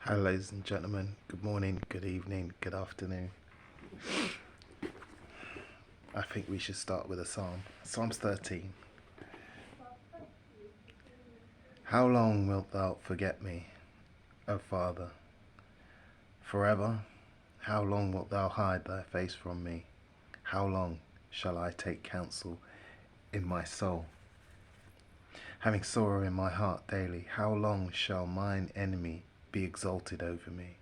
Hello, ladies and gentlemen. Good morning, good evening, good afternoon. I think we should start with a psalm. Psalms 13. How long wilt thou forget me, O Father? Forever? How long wilt thou hide thy face from me? How long shall I take counsel in my soul? Having sorrow in my heart daily, how long shall mine enemy be exalted over me?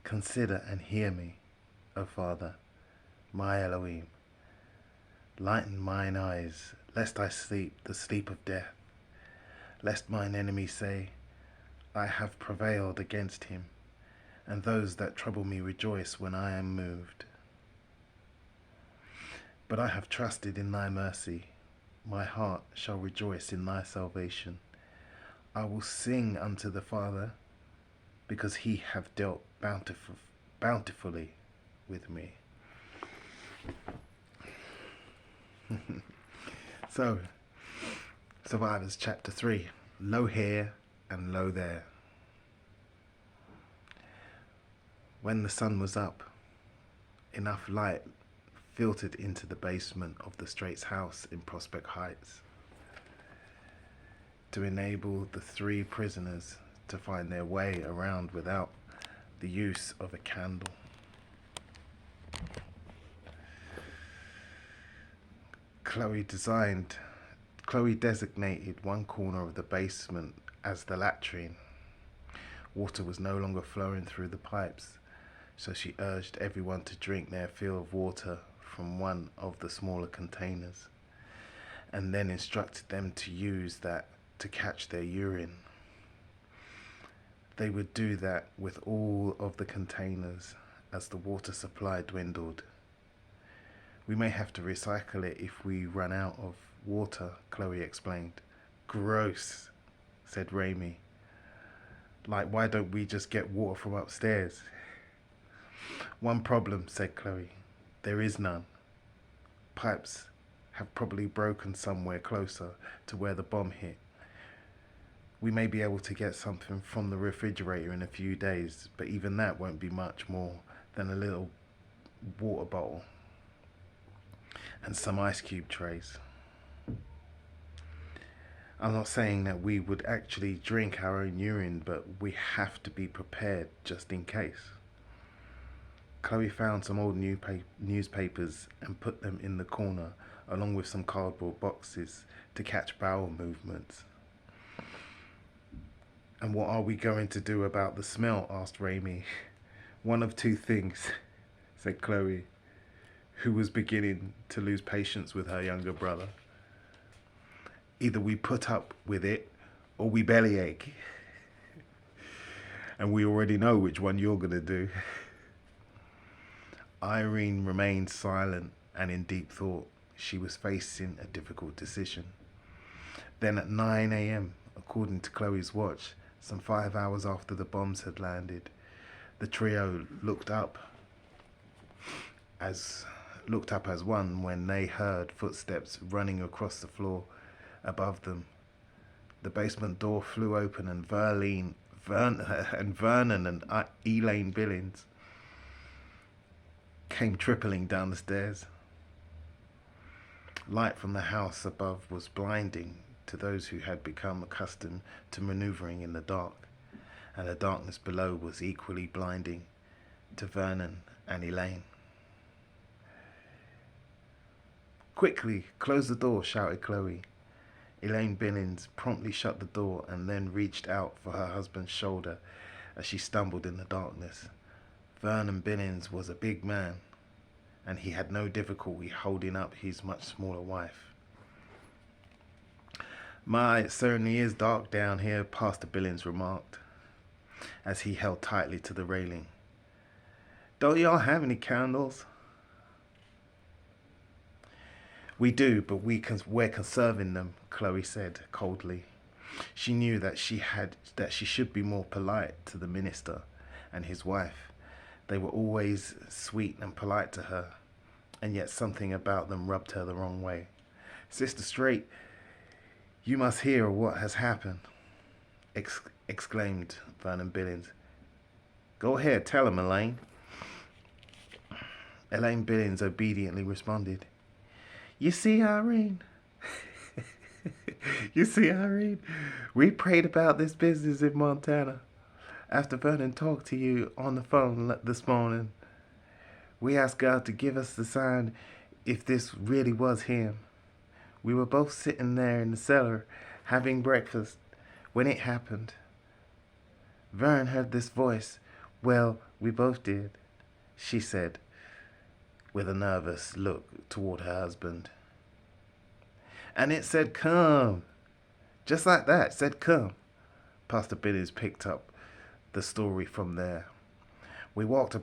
Consider and hear me, O Father, my Elohim. Lighten mine eyes, lest I sleep the sleep of death, lest mine enemy say, I have prevailed against him, and those that trouble me rejoice when I am moved. But I have trusted in thy mercy, my heart shall rejoice in thy salvation. I will sing unto the Father, because he hath dealt bountifully with me. So, Survivors chapter 3, low here and low there. When the sun was up, enough light filtered into the basement of the Straits house in Prospect Heights to enable the three prisoners to find their way around without the use of a candle. Chloe designated one corner of the basement as the latrine. Water was no longer flowing through the pipes, so she urged everyone to drink their fill of water from one of the smaller containers, and then instructed them to use that to catch their urine. They would do that with all of the containers as the water supply dwindled. We may have to recycle it if we run out of water, Chloe explained. Gross, said Raimi. Like, why don't we just get water from upstairs? One problem, said Chloe. There is none. Pipes have probably broken somewhere closer to where the bomb hit. We may be able to get something from the refrigerator in a few days, but even that won't be much more than a little water bottle and some ice cube trays. I'm not saying that we would actually drink our own urine, but we have to be prepared just in case. Chloe found some old newspapers and put them in the corner along with some cardboard boxes to catch bowel movements. And what are we going to do about the smell? Asked Raimi. One of two things, said Chloe, who was beginning to lose patience with her younger brother. Either we put up with it or we bellyache. And we already know which one you're going to do. Irene remained silent and in deep thought. She was facing a difficult decision. Then at 9 a.m., according to Chloe's watch, some 5 hours after the bombs had landed, the trio looked up as one when they heard footsteps running across the floor above them. The basement door flew open and Vernon and Elaine Billings came tripling down the stairs. Light from the house above was blinding to those who had become accustomed to maneuvering in the dark, and the darkness below was equally blinding to Vernon and Elaine. Quickly, close the door, shouted Chloe. Elaine Billings promptly shut the door and then reached out for her husband's shoulder as she stumbled in the darkness. Vernon Billings was a big man, and he had no difficulty holding up his much smaller wife. My, it certainly is dark down here, Pastor Billings remarked, as he held tightly to the railing. Don't y'all have any candles? We do, but we're conserving them, Chloe said coldly. She knew that she should be more polite to the minister and his wife. They were always sweet and polite to her, and yet something about them rubbed her the wrong way. Sister Straight, you must hear what has happened. exclaimed Vernon Billings. Go ahead, tell him, Elaine. Elaine Billings obediently responded. You see, Irene? You see, Irene? We prayed about this business in Montana. After Vernon talked to you on the phone this morning, we asked God to give us the sign if this really was him. We were both sitting there in the cellar having breakfast when it happened. Vern heard this voice. Well, we both did, she said, with a nervous look toward her husband. And it said, come. Just like that, it said, come. Pastor Billings picked up the story from there. We talked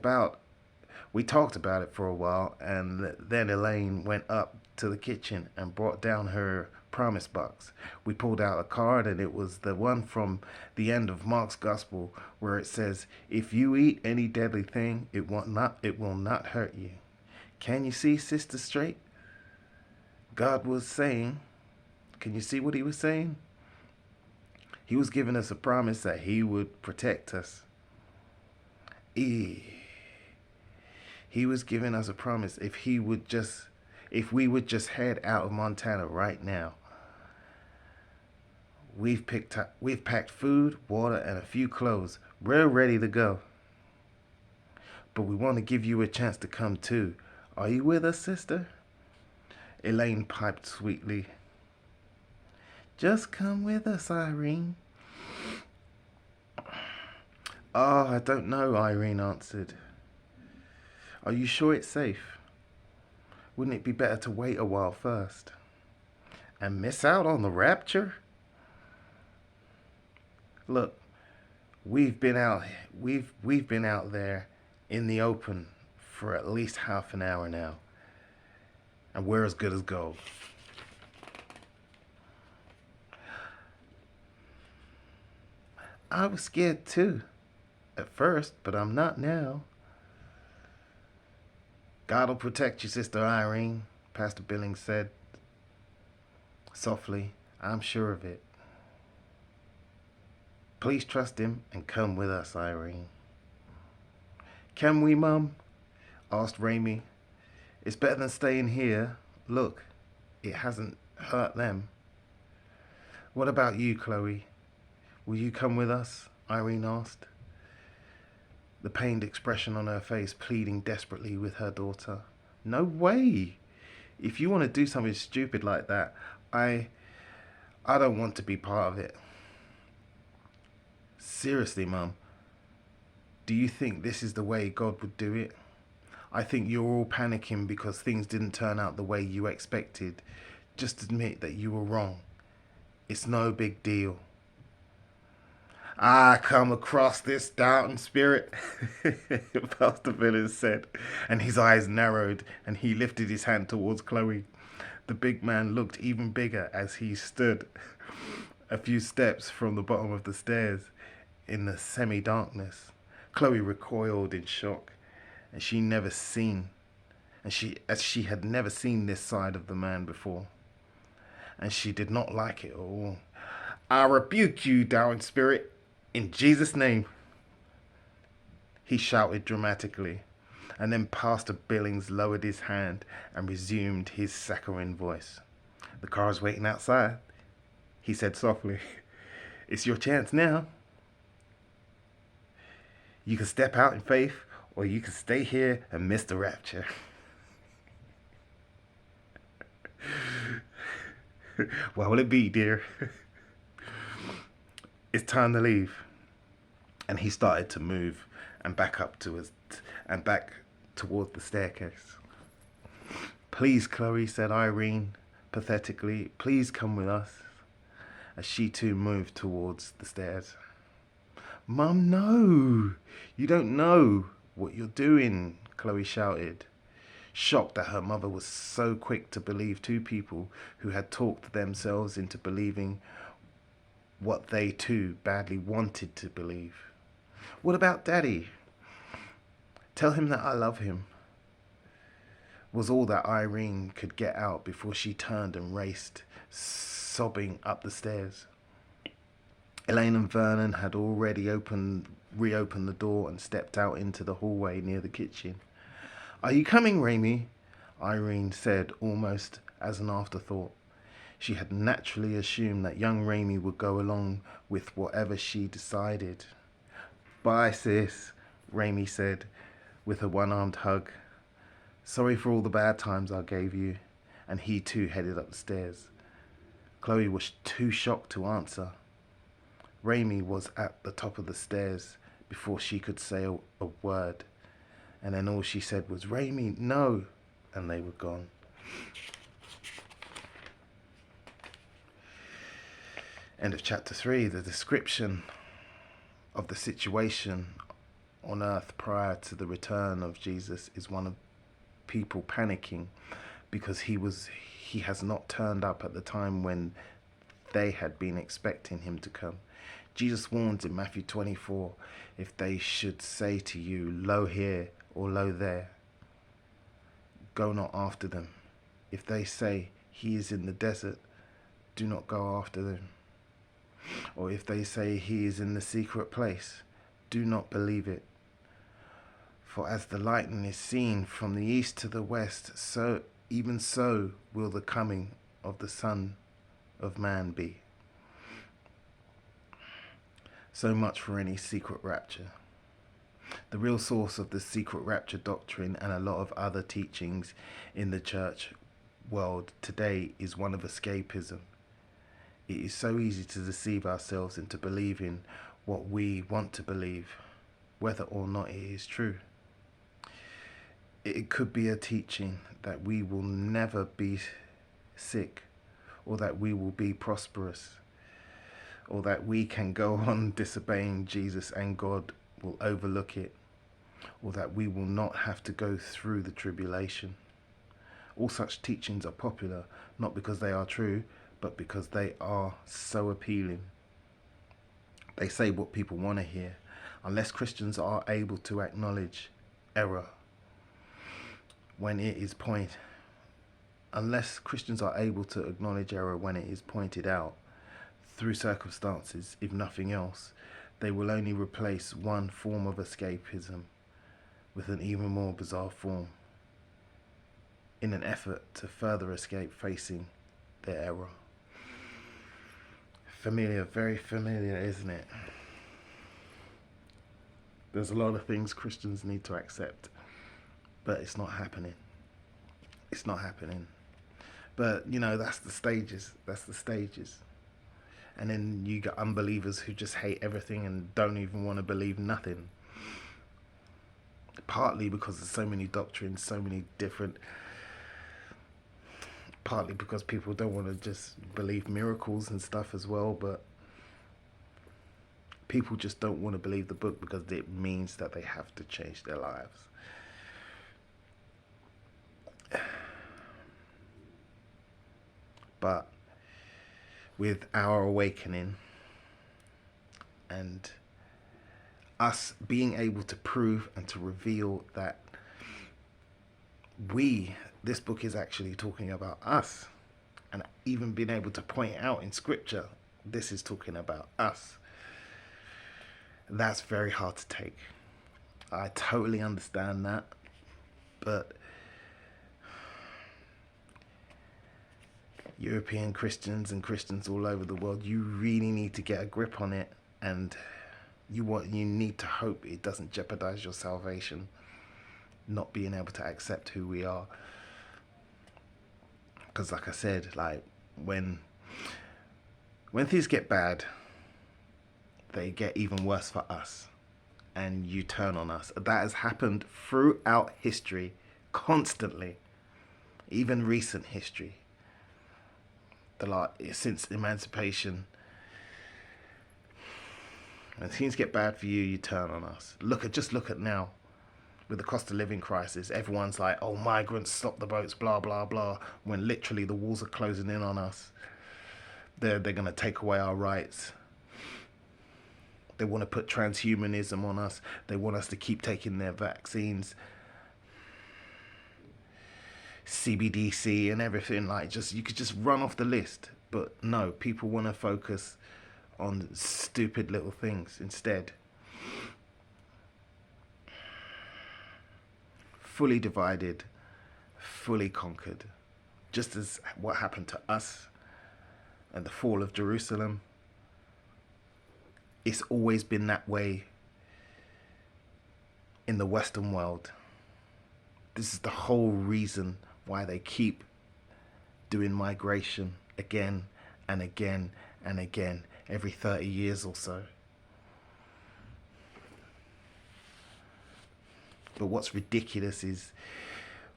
about it for a while, and then Elaine went up to the kitchen and brought down her promise box. We pulled out a card, and it was the one from the end of Mark's Gospel where it says, if you eat any deadly thing, it will not hurt you. Can you see, Sister Straight? God was saying, can you see what he was saying? He was giving us a promise that he would protect us. He was giving us a promise if we would just head out of Montana right now. We've packed food, water, and a few clothes. We're ready to go. But we want to give you a chance to come too. Are you with us, sister? Elaine piped sweetly. Just come with us, Irene. Oh, I don't know, Irene answered. Are you sure it's safe? Wouldn't it be better to wait a while first? And miss out on the rapture? Look, we've been out there in the open for at least half an hour now. And we're as good as gold. I was scared too, at first, but I'm not now. God will protect you, Sister Irene, Pastor Billings said softly. I'm sure of it. Please trust him and come with us, Irene. Can we, Mum? Asked Raimi. It's better than staying here. Look, it hasn't hurt them. What about you, Chloe? Will you come with us? Irene asked, the pained expression on her face pleading desperately with her daughter. No way! If you want to do something stupid like that, I don't want to be part of it. Seriously, Mum, do you think this is the way God would do it? I think you're all panicking because things didn't turn out the way you expected. Just admit that you were wrong. It's no big deal. I come across this doubting spirit, Pastor Billings said, and his eyes narrowed and he lifted his hand towards Chloe. The big man looked even bigger as he stood a few steps from the bottom of the stairs in the semi-darkness. Chloe recoiled in shock, and she had never seen this side of the man before, and she did not like it at all. I rebuke you, doubting spirit, in Jesus' name, he shouted dramatically, and then Pastor Billings lowered his hand and resumed his saccharine voice. The car's waiting outside, he said softly. It's your chance now. You can step out in faith, or you can stay here and miss the rapture. What will it be, dear? It's time to leave. And he started to move and back toward the staircase. Please, Chloe, said Irene pathetically. Please come with us. As she too moved towards the stairs. Mum, no! You don't know what you're doing, Chloe shouted, shocked that her mother was so quick to believe two people who had talked themselves into believing what they too badly wanted to believe. What about Daddy? Tell him that I love him, was all that Irene could get out before she turned and raced, sobbing up the stairs. Elaine and Vernon had already reopened the door and stepped out into the hallway near the kitchen. "Are you coming, Raimi?" Irene said, almost as an afterthought. She had naturally assumed that young Raimi would go along with whatever she decided. "Bye, sis," Raimi said, with a one-armed hug. "Sorry for all the bad times I gave you." And he too headed up the stairs. Chloe was too shocked to answer. Raimi was at the top of the stairs before she could say a word. And then all she said was, "Raimi, no!" And they were gone. End of chapter 3. The description of the situation on earth prior to the return of Jesus is one of people panicking because he has not turned up at the time when they had been expecting him to come. Jesus warns in Matthew 24, "If they should say to you, 'Lo here,' or 'Lo there,' go not after them. If they say, 'He is in the desert,' do not go after them. Or if they say, 'He is in the secret place,' do not believe it. For as the lightning is seen from the east to the west, so even so will the coming of the Son of Man be." So much for any secret rapture. The real source of the secret rapture doctrine and a lot of other teachings in the church world today is one of escapism. It is so easy to deceive ourselves into believing what we want to believe, whether or not it is true. It could be a teaching that we will never be sick, or that we will be prosperous, or that we can go on disobeying Jesus and God will overlook it, or that we will not have to go through the tribulation. All such teachings are popular, not because they are true, but because they are so appealing. They say what people want to hear, unless Christians are able to acknowledge error when it is pointed out through circumstances, if nothing else, they will only replace one form of escapism with an even more bizarre form in an effort to further escape facing their error. Familiar, very familiar, isn't it? There's a lot of things Christians need to accept, but it's not happening. It's not happening. But, that's the stages. And then you got unbelievers who just hate everything and don't even want to believe nothing. Partly because there's so many doctrines, so many different... Partly because people don't want to just believe miracles and stuff as well, but people just don't want to believe the book because it means that they have to change their lives. But with our awakening and us being able to prove and to reveal that this book is actually talking about us, and even being able to point out in scripture, this is talking about us, that's very hard to take. I totally understand that, but European Christians and Christians all over the world, you really need to get a grip on it, and you need to hope it doesn't jeopardize your salvation, not being able to accept who we are. Because like I said, when things get bad, they get even worse for us, and you turn on us. That has happened throughout history, constantly, even recent history. Since emancipation, when things get bad for you, you turn on us. Just look at now, with the cost of living crisis. Everyone's like, "Oh, migrants, stop the boats, blah blah blah," when literally the walls are closing in on us. They're going to take away our rights. They want to put transhumanism on us. They want us to keep taking their vaccines, CBDC and everything. You could just run off the list. But no, people want to focus on stupid little things instead. Fully divided, fully conquered. Just as what happened to us and the fall of Jerusalem, it's always been that way in the Western world. This is the whole reason why they keep doing migration again and again and again every 30 years or so. But what's ridiculous is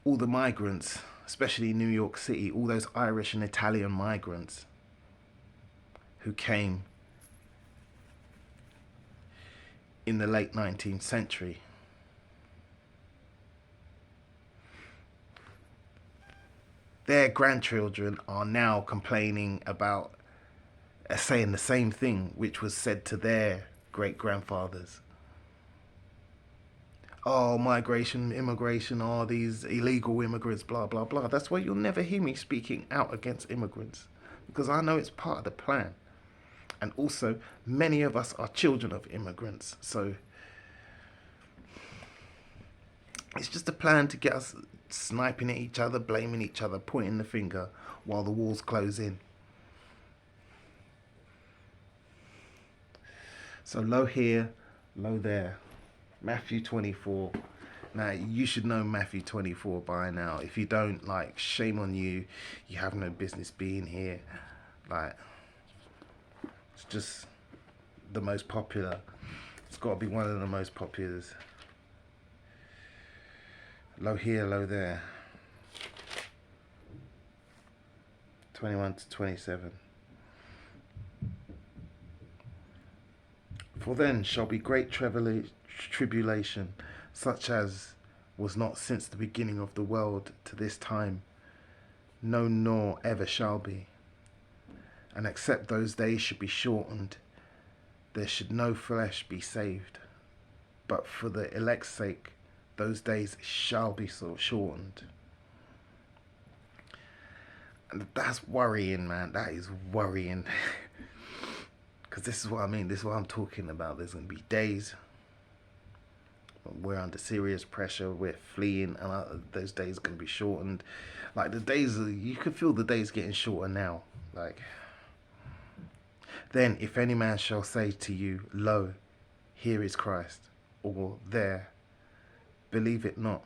all the migrants, especially in New York City, all those Irish and Italian migrants who came in the late 19th century. Their grandchildren are now complaining about saying the same thing which was said to their great-grandfathers. Oh, migration, immigration, oh, these illegal immigrants, blah, blah, blah. That's why you'll never hear me speaking out against immigrants, because I know it's part of the plan. And also, many of us are children of immigrants, so it's just a plan to get us sniping at each other, blaming each other, pointing the finger while the walls close in. So low here, low there. Matthew 24. Now, you should know Matthew 24 by now. If you don't, like, shame on you. You have no business being here. Like, it's just the most popular. It's got to be one of the most populars. Low here, low there. 21 to 27. For then shall be great tribulation, such as was not since the beginning of the world to this time, no, nor ever shall be. And except those days should be shortened, there should no flesh be saved. But for the elect's sake, those days shall be so shortened. And that's worrying, man. That is worrying. Because this is what I mean. This is what I'm talking about. There's going to be days when we're under serious pressure. We're fleeing, and those days are going to be shortened. Like the days, you can feel the days getting shorter now. Like, then if any man shall say to you, lo, here is Christ, or there, believe it not.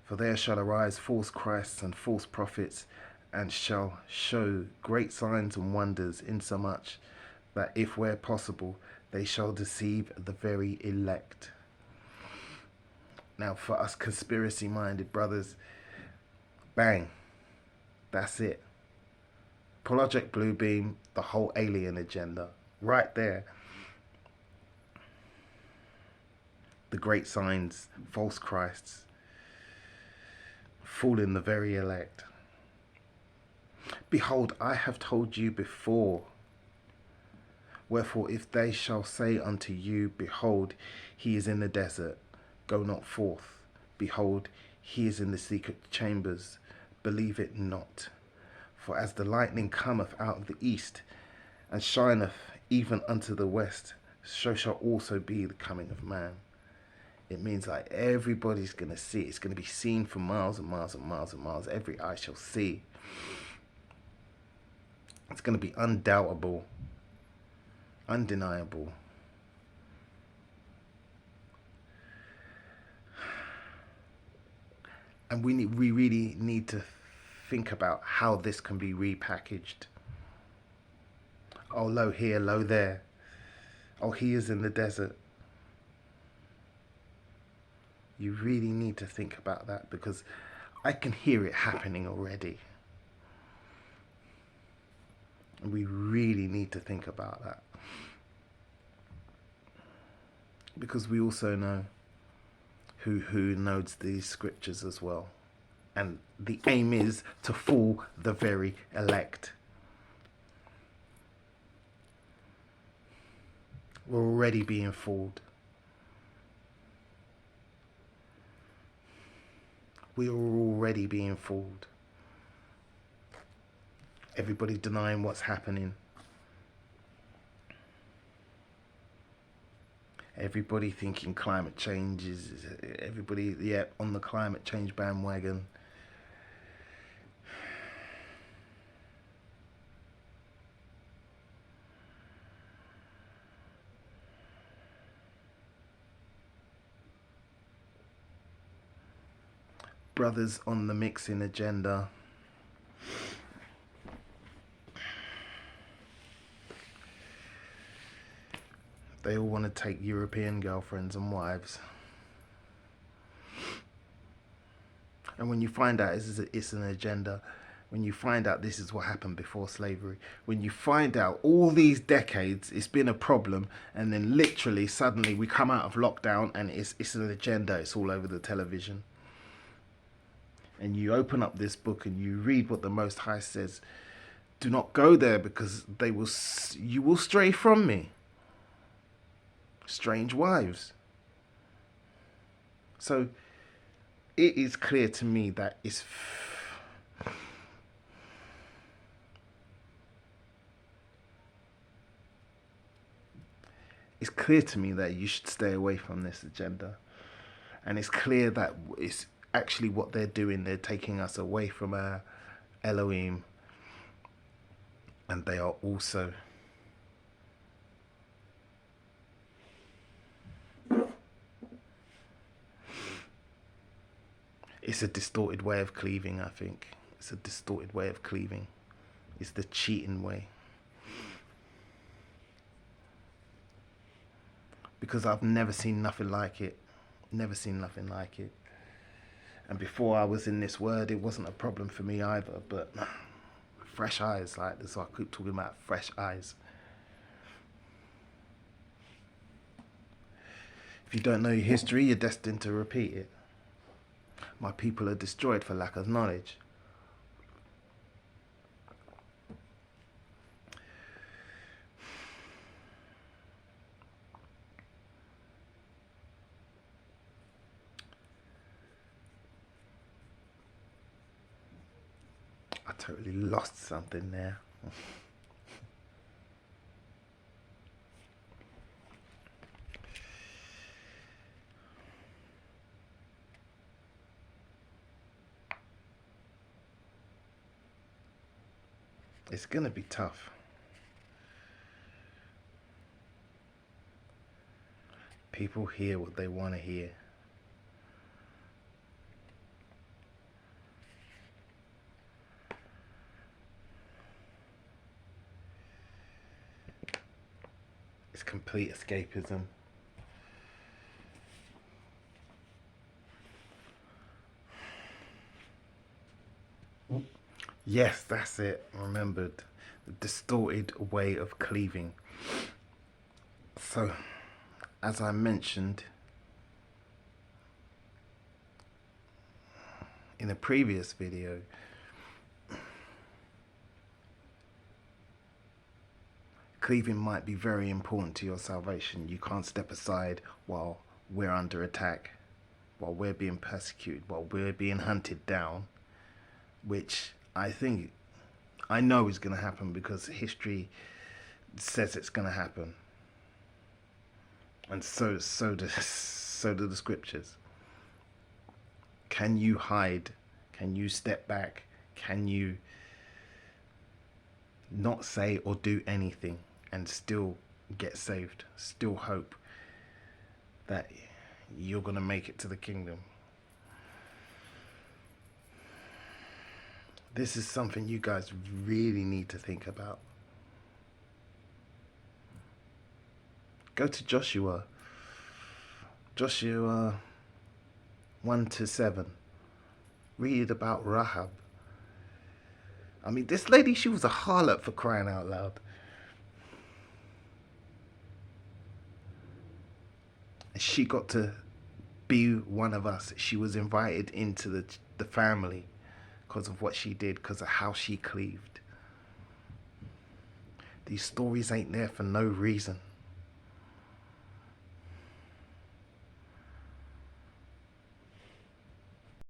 For there shall arise false Christs and false prophets, and shall show great signs and wonders, insomuch that if where possible they shall deceive the very elect. Now for us conspiracy minded brothers, bang, that's it. Project Bluebeam, the whole alien agenda, right there. The great signs, false Christs, fooling the very elect. Behold, I have told you before. Wherefore, if they shall say unto you, behold, he is in the desert, go not forth. Behold, he is in the secret chambers, believe it not. For as the lightning cometh out of the east, and shineth even unto the west, so shall also be the coming of man. It means like everybody's going to see it. It's going to be seen for miles and miles and miles and miles. Every eye shall see. It's going to be undoubtable, undeniable. And we really need to think about how this can be repackaged. Oh, low here, low there. Oh, he is in the desert. You really need to think about that, because I can hear it happening already. And we really need to think about that. Because we also know who knows these scriptures as well. And the aim is to fool the very elect. We're already being fooled. We are already being fooled. Everybody denying what's happening. Everybody thinking climate change is everybody, yeah, on the climate change bandwagon. Brothers on the mixing agenda. They all want to take European girlfriends and wives. And when you find out it's an agenda, when you find out this is what happened before slavery, when you find out all these decades it's been a problem, and then literally suddenly we come out of lockdown and it's an agenda, it's all over the television. And you open up this book and you read what the Most High says. Do not go there, because you will stray from me. Strange wives. So it is clear to me that it's clear to me that you should stay away from this agenda. And it's clear that it's actually what they're doing. They're taking us away from our Elohim. And they are also it's a distorted way of cleaving, I think. It's a distorted way of cleaving. It's the cheating way. Because I've never seen nothing like it. Never seen nothing like it. And before I was in this word, it wasn't a problem for me either. But fresh eyes, like this, I keep talking about fresh eyes. If you don't know your history, you're destined to repeat it. My people are destroyed for lack of knowledge. I totally lost something there. It's going to be tough. People hear what they want to hear. It's complete escapism. Yes, that's it. Remembered. The distorted way of cleaving. So, as I mentioned in a previous video, cleaving might be very important to your salvation. You can't step aside while we're under attack, while we're being persecuted, while we're being hunted down, which I know is going to happen because history says it's going to happen. And so do the scriptures. Can you hide? Can you step back? Can you not say or do anything and still get saved? Still hope that you're going to make it to the kingdom? This is something you guys really need to think about. Go to Joshua 1-7. Read about Rahab. I mean, this lady, she was a harlot, for crying out loud. She got to be one of us. She was invited into the family because of what she did, because of how she cleaved. These stories ain't there for no reason.